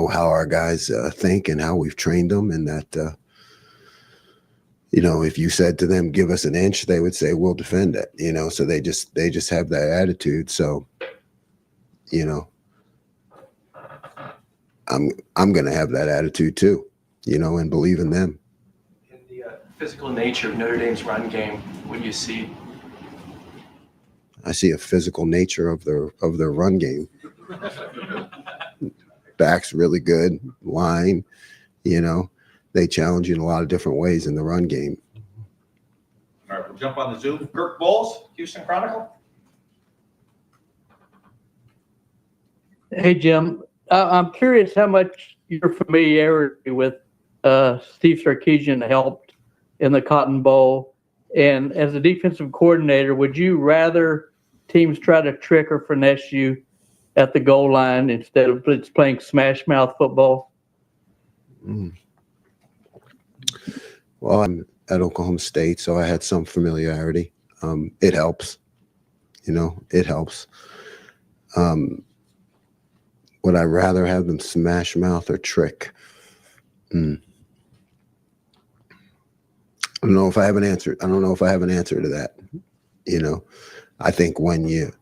how our guys think and how we've trained them, and that if you said to them, give us an inch, they would say, we'll defend it. So they just have that attitude. So, I'm going to have that attitude too, and believe in them. In the physical nature of Notre Dame's run game, what do you see? I see a physical nature of their run game. Back's really good, line, they challenge you in a lot of different ways in the run game. All right, we'll jump on the Zoom. Kirk Bowles, Houston Chronicle. Hey, Jim. I'm curious how much your familiarity with Steve Sarkisian helped in the Cotton Bowl. And as a defensive coordinator, would you rather teams try to trick or finesse you at the goal line instead of playing smash mouth football? Well, I'm at Oklahoma State, so I had some familiarity. It helps. It helps. Would I rather have them smash mouth or trick? I don't know if I have an answer. I don't know if I have an answer to that. I think when you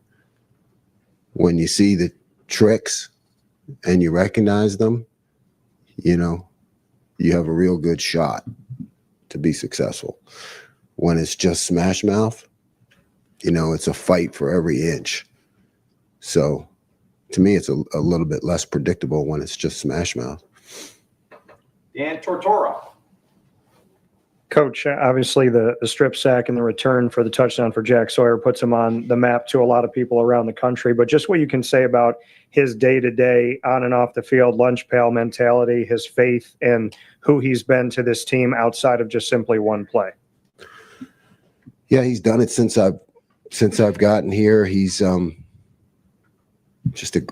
see the tricks and you recognize them, you have a real good shot to be successful. When it's just smash mouth, it's a fight for every inch. So to me, it's a little bit less predictable when it's just smash mouth. Dan Tortora. Coach, obviously the strip sack and the return for the touchdown for Jack Sawyer puts him on the map to a lot of people around the country. But just what you can say about his day-to-day on and off the field lunch pail mentality, his faith, and who he's been to this team outside of just simply one play. Yeah, he's done it since I've gotten here. He's just a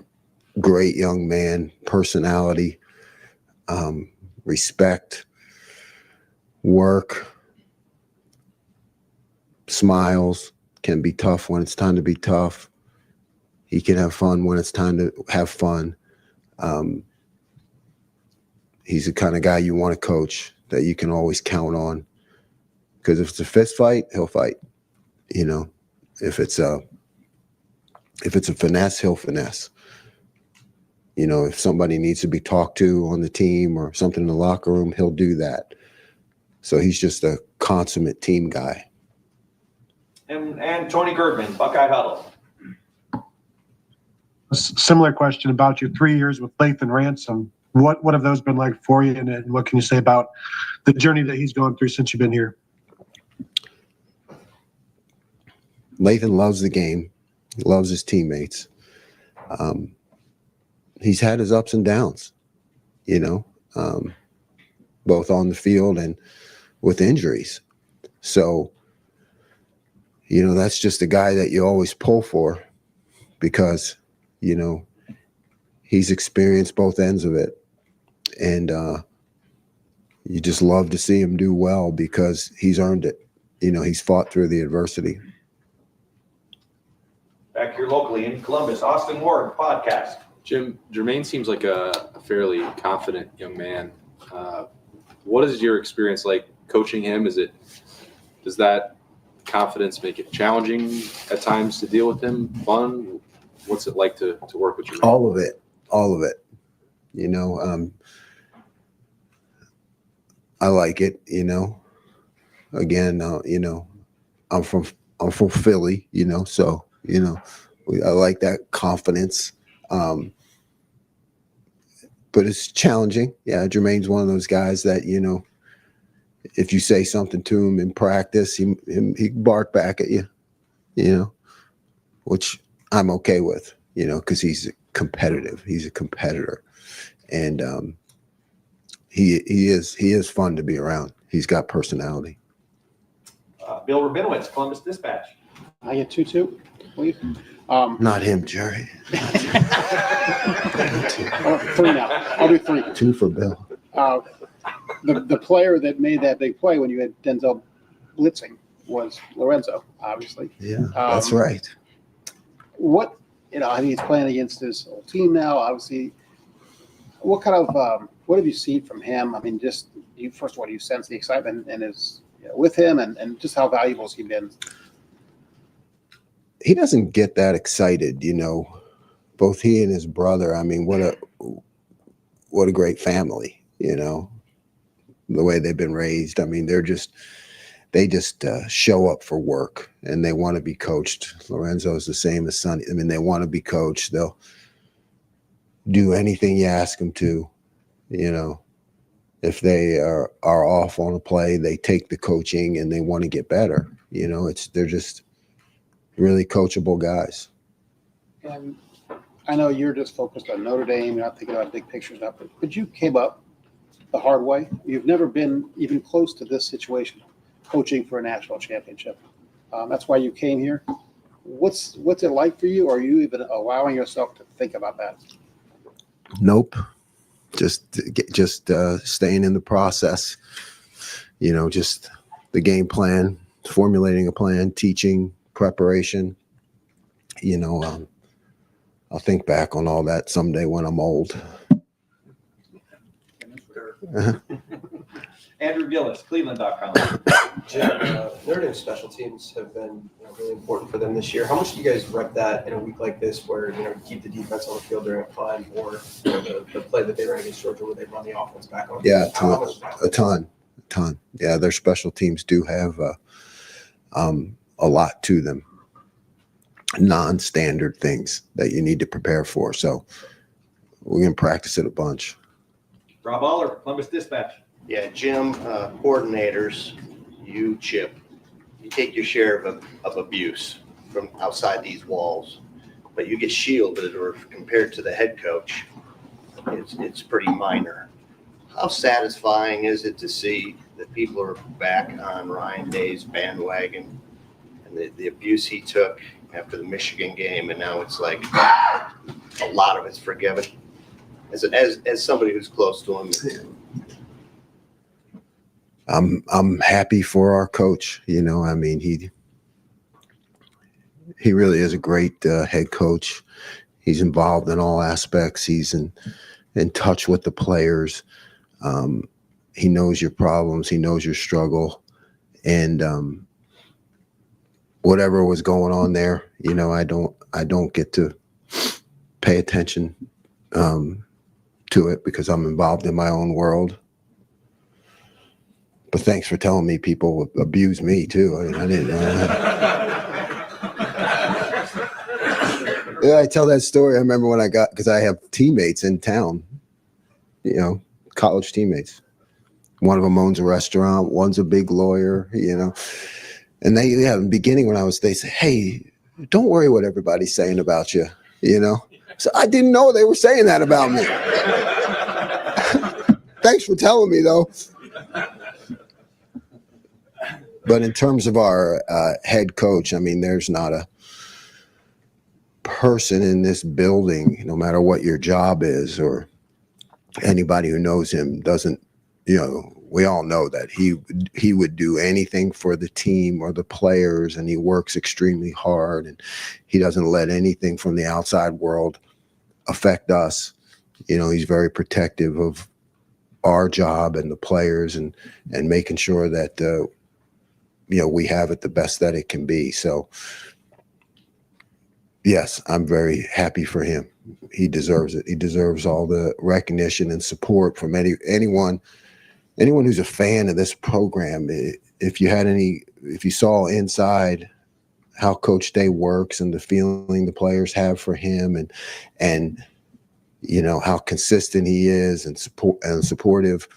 great young man, personality, respect, work, smiles, can be tough when it's time to be tough. He can have fun when it's time to have fun. He's the kind of guy you want to coach, that you can always count on. Because if it's a fist fight, he'll fight. If it's a finesse, he'll finesse. If somebody needs to be talked to on the team or something in the locker room, he'll do that. So he's just a consummate team guy. And Tony Girdman, Buckeye Huddle. A similar question about your 3 years with Lathan Ransom. What have those been like for you, and what can you say about the journey that he's gone through since you've been here? Lathan loves the game. He loves his teammates. He's had his ups and downs, both on the field and with injuries. So, that's just a guy that you always pull for because, he's experienced both ends of it. And you just love to see him do well because he's earned it. He's fought through the adversity. Back here locally in Columbus, Austin Ward, podcast. Jim, Jermaine seems like a fairly confident young man. What is your experience like coaching him? Does that confidence make it challenging at times to deal with him? Fun? What's it like to work with Jermaine? All of it. I like it. Again, I'm from Philly. So I like that confidence. But it's challenging. Yeah, Jermaine's one of those guys that, if you say something to him in practice, he bark back at you, which I'm okay with, because he's competitive. He's a competitor. And he is fun to be around. He's got personality. Bill Rabinowitz, Columbus Dispatch. I get 2-2, please. Not him, Jerry. 3 now. I'll do 3. 2 for Bill. The player that made that big play when you had Denzel blitzing was Lorenzo, obviously. Yeah, that's right. What, I think he's playing against his old team now, obviously. What kind of, what have you seen from him? I mean, just, first of all, do you sense the excitement and is with him and just how valuable has he been? He doesn't get that excited, both he and his brother. I mean, what a great family, the way they've been raised. I mean, they just show up for work and they want to be coached. Lorenzo's the same as Sonny. I mean, they want to be coached. They'll do anything you ask them to, if they are off on a play, they take the coaching and they want to get better. They're just really coachable guys. And I know you're just focused on Notre Dame. You're not thinking about big pictures now, but you came up the hard way. You've never been even close to this situation, coaching for a national championship. That's why you came here. What's it like for you? Or are you even allowing yourself to think about that? Nope. Just staying in the process, just the game plan, formulating a plan, teaching, preparation. I'll think back on all that someday when I'm old. Andrew Gillis, Cleveland.com. Jim, Notre Dame special teams have been really important for them this year. How much do you guys rep that in a week like this where, you keep the defense on the field during a punt or the play that they ran against Georgia where they run the offense back on? Yeah, a ton. Yeah, their special teams do have a lot to them. Non-standard things that you need to prepare for. So we're going to practice it a bunch. Rob Aller, Columbus Dispatch. Yeah, Jim, coordinators, you, Chip, you take your share of abuse from outside these walls, but you get shielded, or compared to the head coach, it's pretty minor. How satisfying is it to see that people are back on Ryan Day's bandwagon and the abuse he took after the Michigan game, and now it's like a lot of it's forgiven? As somebody who's close to him. I'm happy for our coach. I mean, he really is a great head coach. He's involved in all aspects. He's in touch with the players. He knows your problems. He knows your struggle. And whatever was going on there, I don't get to pay attention to it because I'm involved in my own world. But thanks for telling me people abuse me too. I didn't know that. Yeah, I tell that story. I remember when because I have teammates in town, college teammates. One of them owns a restaurant. One's a big lawyer, And in the beginning when they say, hey, don't worry what everybody's saying about you, So I didn't know they were saying that about me. Thanks for telling me, though. But in terms of our head coach, I mean, there's not a person in this building, no matter what your job is, or anybody who knows him doesn't, we all know that he would do anything for the team or the players, and he works extremely hard, and he doesn't let anything from the outside world affect us. He's very protective of our job and the players, and making sure that we have it the best that it can be. So yes, I'm very happy for him. He deserves it. He deserves all the recognition and support from anyone who's a fan of this program. If you saw inside how Coach Day works and the feeling the players have for him, and how consistent he is and supportive,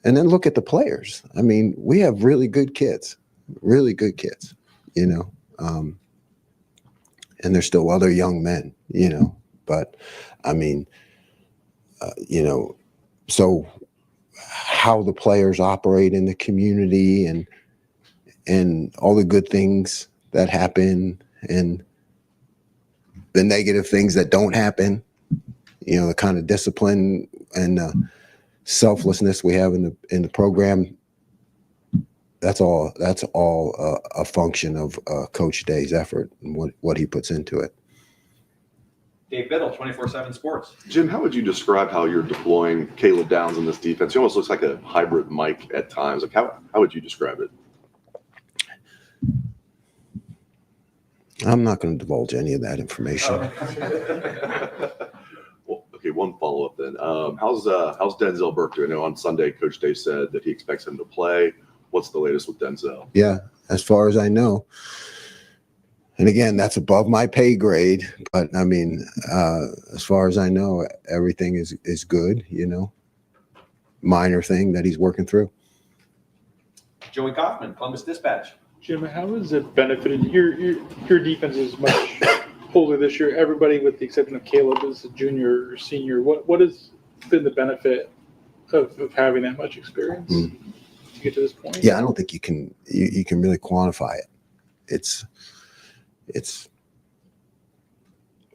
and then look at the players. I mean, we have really good kids, and there's still other young men, but I mean, so how the players operate in the community and all the good things that happen and the negative things that don't happen, the kind of discipline and selflessness we have in the program. That's all a function of Coach Day's effort and what he puts into it. Dave Biddle, 24/7 Sports. Jim, how would you describe how you're deploying Caleb Downs in this defense? He almost looks like a hybrid Mike at times. Like how would you describe it? I'm not going to divulge any of that information. Well, okay, one follow-up then. How's Denzel Burke doing? I know on Sunday, Coach Day said that he expects him to play. What's the latest with Denzel? Yeah, as far as I know. And again, that's above my pay grade. But I mean, as far as I know, everything is good, minor thing that he's working through. Joey Kaufman, Columbus Dispatch. Jim, how has it benefited your defense is much older this year? Everybody, with the exception of Caleb, is a junior or senior. What has been the benefit of having that much experience to get to this point? Yeah, I don't think you can really quantify it. It's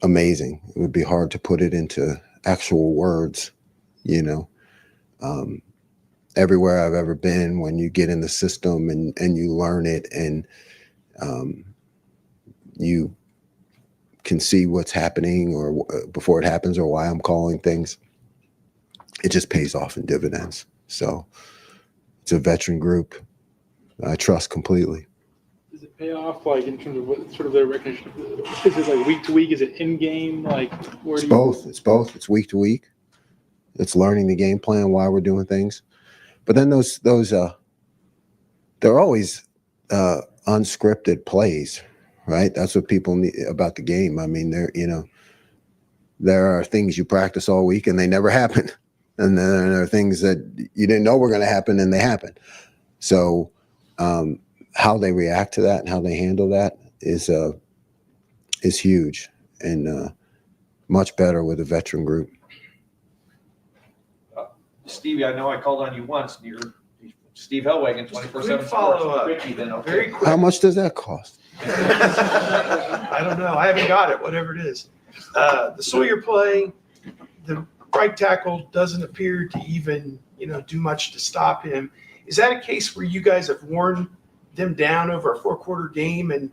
amazing. It would be hard to put it into actual words, everywhere I've ever been, when you get in the system and you learn it and you can see what's happening or before it happens or why I'm calling things, it just pays off in dividends. So it's a veteran group I trust completely. Does it pay off, like, in terms of what sort of their recognition? Is it like week to week? Is it in game? Like, where do you? Both. It's both. It's week to week. It's learning the game plan, why we're doing things. But then those they're always unscripted plays, right? That's what people need about the game. I mean, there are things you practice all week and they never happen, and then there are things that you didn't know were going to happen and they happen. So how they react to that and how they handle that is huge and much better with a veteran group. Stevie, I know I called on you once, and you're Steve Hellwagon, 24/7 follow-up. Quickie, then okay. Very quick. How much does that cost? I don't know. I haven't got it, whatever it is. The Sawyer play, the right tackle doesn't appear to even, do much to stop him. Is that a case where you guys have worn them down over a 4-quarter game and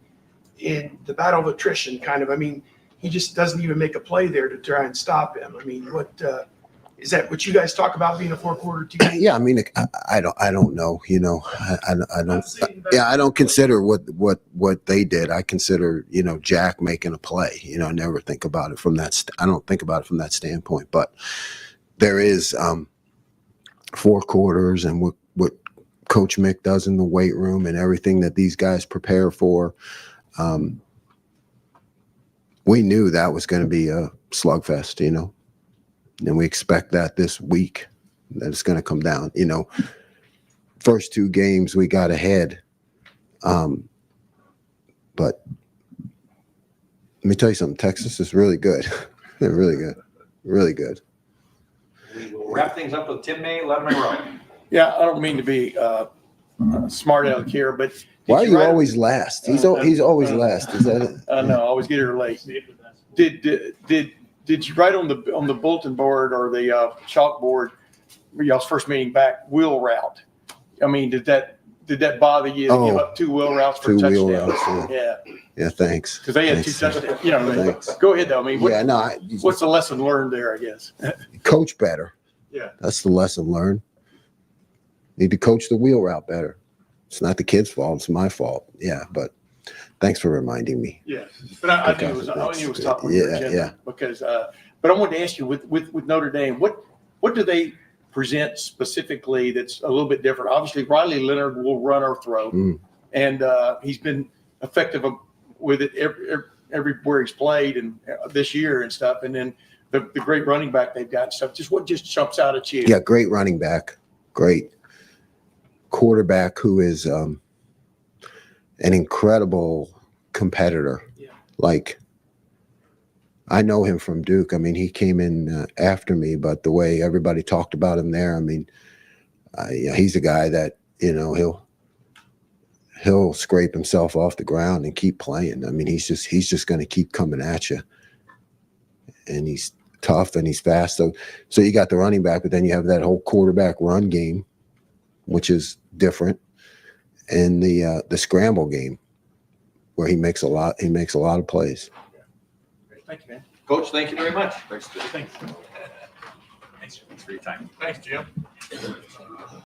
in the battle of attrition kind of? I mean, he just doesn't even make a play there to try and stop him. I mean, what is that what you guys talk about being a 4-quarter team? Yeah, I mean, I don't know. I don't. Yeah, I don't consider what they did. I consider Jack making a play. I never think about it from that. I don't think about it from that standpoint. But there is 4 quarters and what Coach Mick does in the weight room and everything that these guys prepare for. We knew that was going to be a slugfest, and we expect that this week that it's going to come down. First 2 games we got ahead, but let me tell you something. Texas is really good. They're really good, really good. We will wrap things up with Tim May, Letterman Row. Yeah, I don't mean to be smart aleck here, but Why are you write- always last? He's always last. Is that it? no, I always get here late. Did you write on the bulletin board or the chalkboard, y'all's first meeting back, wheel route? I mean, did that bother you to give up 2 wheel routes for Two wheel touchdowns? routes, Yeah, Yeah, thanks. because they had Thanks. 2 touchdowns. You know what I mean? Thanks. Go ahead though. I mean, what's the lesson learned there? I guess. Coach better. Yeah. That's the lesson learned. Need to coach the wheel route better. It's not the kid's fault. It's my fault. Yeah, but thanks for reminding me. Yeah, but I knew it was top on your agenda. Yeah. Because, but I wanted to ask you with Notre Dame, what do they present specifically that's a little bit different? Obviously, Riley Leonard will run or throw, and he's been effective with it everywhere he's played and this year and stuff. And then the great running back they've got and stuff. Just what just jumps out at you? Yeah, great running back. Great quarterback who is an incredible competitor. Yeah. Like, I know him from Duke. I mean, he came in after me, but the way everybody talked about him there, I mean, he's a guy that, he'll scrape himself off the ground and keep playing. I mean, he's just going to keep coming at you. And he's tough and he's fast. So you got the running back, but then you have that whole quarterback run game, which is different, and the scramble game where he makes a lot of plays. Thank you, man. Coach, thank you very much. Thanks. Thanks for your time. Thanks, Jim.